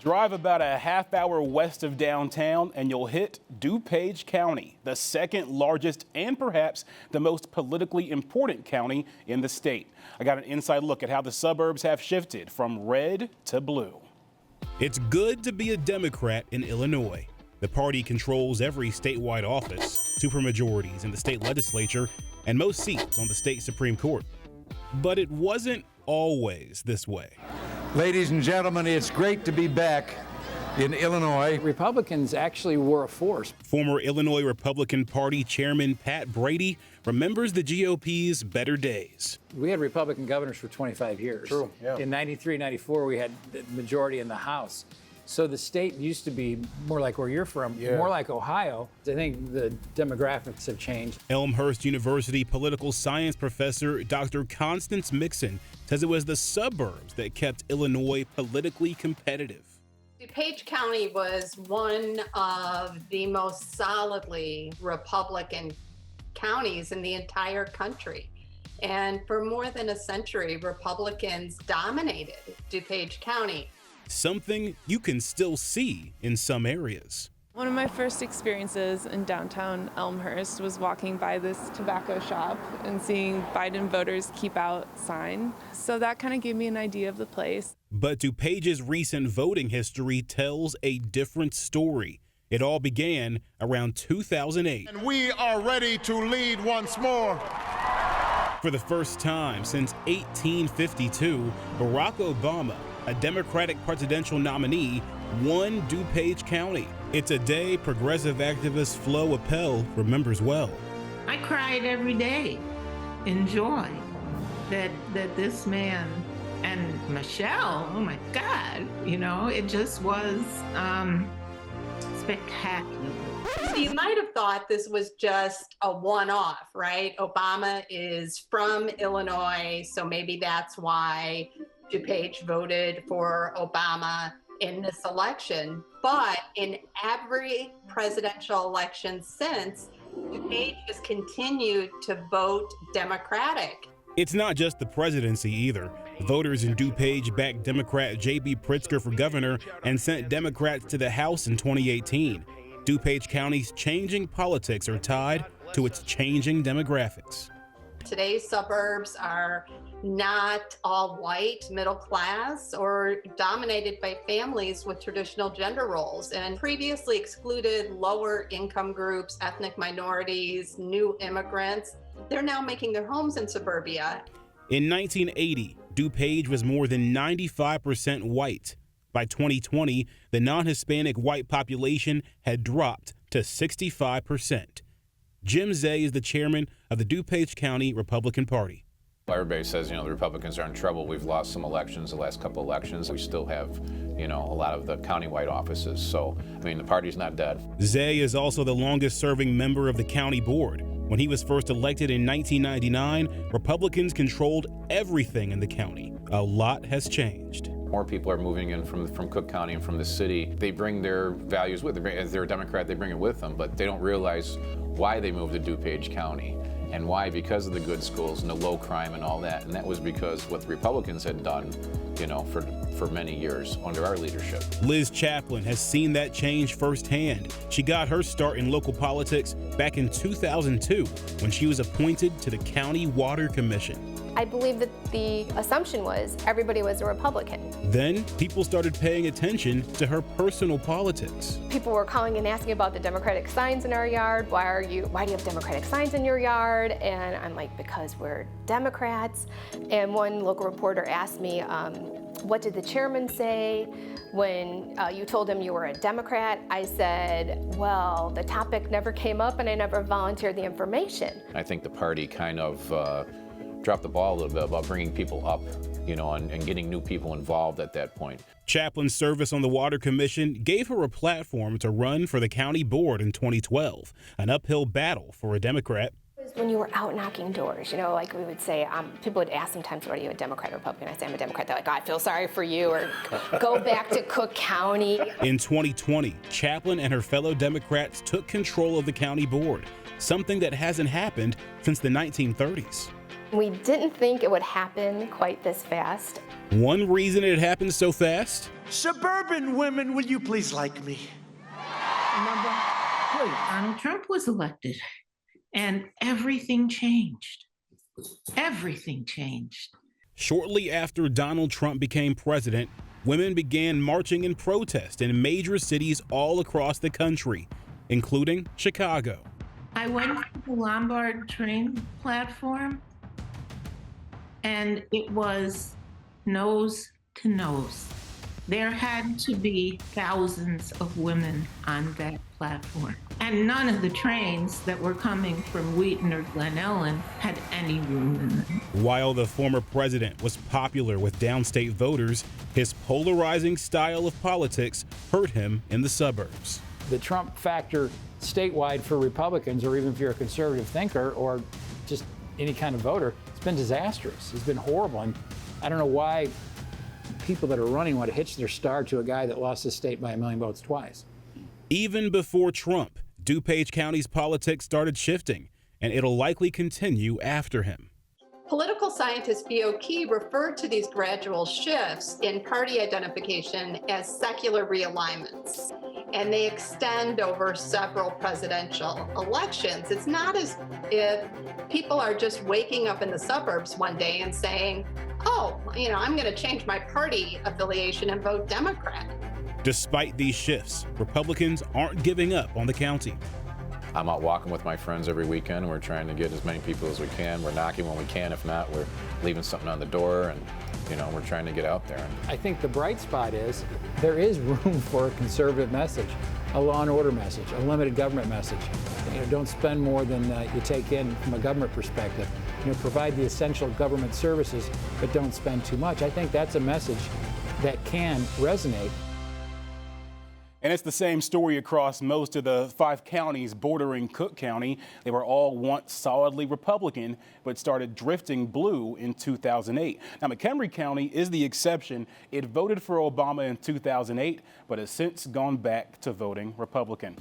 Drive about a half hour west of downtown and you'll hit Dupage County, the second largest and perhaps the most politically important county in the state. I got an inside look at how the suburbs have shifted from red to blue. It's good to be a Democrat in Illinois. The party controls every statewide office, supermajorities in the state legislature, and most seats on the state Supreme Court. But it wasn't always this way. Ladies and gentlemen, it's great to be back in Illinois. Republicans actually were a force. Former Illinois Republican Party Chairman Pat Brady remembers the GOP's better days. We had Republican governors for 25 years. True, yeah. In 93, 94, we had the majority in the House. So the state used to be more like where you're from, more like Ohio. I think the demographics have changed. Elmhurst University political science professor Dr. Constance Mixon says it was the suburbs that kept Illinois politically competitive. Dupage County was one of the most solidly Republican counties in the entire country. And for more than a century, Republicans dominated Dupage County. Something you can still see in some areas. One of my first experiences in downtown Elmhurst was walking by this tobacco shop and seeing Biden voters keep out sign. So that kind of gave me an idea of the place. But Dupage's recent voting history tells a different story. It all began around 2008. And we are ready to lead once more. For the first time since 1852, Barack Obama, a Democratic presidential nominee, won Dupage County. It's a day progressive activist Flo Appel remembers well. I cried every day in joy that this man and Michelle, oh my God, it just was spectacular. You might have thought this was just a one-off, right? Obama is from Illinois, so maybe that's why Dupage voted for Obama in this election. But in every presidential election since, Dupage has continued to vote Democratic. It's not just the presidency either. Voters in Dupage backed Democrat J.B. Pritzker for governor and sent Democrats to the House in 2018. Dupage County's changing politics are tied to its changing demographics. Today's suburbs are not all white, middle class, or dominated by families with traditional gender roles, and previously excluded lower income groups, ethnic minorities, new immigrants. They're now making their homes in suburbia. In 1980, Dupage was more than 95% white. By 2020, the non-Hispanic white population had dropped to 65%. Jim Zay is the chairman of the Dupage County Republican Party. Everybody says, the Republicans are in trouble. We've lost some elections, the last couple elections. We still have, a lot of the countywide offices. So, the party's not dead. Zay is also the longest-serving member of the county board. When he was first elected in 1999, Republicans controlled everything in the county. A lot has changed. More people are moving in from Cook County and from the city. They bring their values with them. As they're a Democrat, they bring it with them, but they don't realize why they moved to Dupage County. And why? Because of the good schools and the low crime and all that. And that was because what the Republicans had done, for many years under our leadership. Liz Chaplin has seen that change firsthand. She got her start in local politics back in 2002 when she was appointed to the County Water Commission. I believe that the assumption was everybody was a Republican. Then people started paying attention to her personal politics. People were calling and asking about the Democratic signs in our yard. Why do you have Democratic signs in your yard? And I'm like, because we're Democrats. And one local reporter asked me, what did the chairman say when you told him you were a Democrat? I said, well, the topic never came up and I never volunteered the information. I think the party kind of dropped the ball a little bit about bringing people up, and getting new people involved at that point. Chaplin's service on the Water Commission gave her a platform to run for the county board in 2012, an uphill battle for a Democrat. When you were out knocking doors, like we would say, people would ask sometimes, what are you, a Democrat or Republican? I say, I'm a Democrat. They're like, oh, I feel sorry for you, or go back to Cook County. In 2020, Chaplin and her fellow Democrats took control of the county board, something that hasn't happened since the 1930s. We didn't think it would happen quite this fast. One reason it happened so fast? Suburban women, will you please like me? Remember, Donald Trump was elected, and everything changed. Everything changed. Shortly after Donald Trump became president, women began marching in protest in major cities all across the country, including Chicago. I went to the Lombard train platform, and it was nose to nose. There had to be thousands of women on that platform. And none of the trains that were coming from Wheaton or Glen Ellen had any room in them. While the former president was popular with downstate voters, his polarizing style of politics hurt him in the suburbs. The Trump factor statewide for Republicans, or even if you're a conservative thinker or just any kind of voter, it's been disastrous. It's been horrible. And I don't know why people that are running want to hitch their star to a guy that lost the state by 1 million votes twice. Even before Trump, DuPage County's politics started shifting, and it'll likely continue after him. Political scientist B.O. Key referred to these gradual shifts in party identification as secular realignments, and they extend over several presidential elections. It's not as if people are just waking up in the suburbs one day and saying, oh, I'm going to change my party affiliation and vote Democrat. Despite these shifts, Republicans aren't giving up on the county. I'm out walking with my friends every weekend. We're trying to get as many people as we can. We're knocking when we can. If not, we're leaving something on the door, and we're trying to get out there. I think the bright spot is there is room for a conservative message, a law and order message, a limited government message. Don't spend more than you take in from a government perspective. Provide the essential government services, but don't spend too much. I think that's a message that can resonate. And it's the same story across most of the 5 counties bordering Cook County. They were all once solidly Republican, but started drifting blue in 2008. Now, McHenry County is the exception. It voted for Obama in 2008, but has since gone back to voting Republican.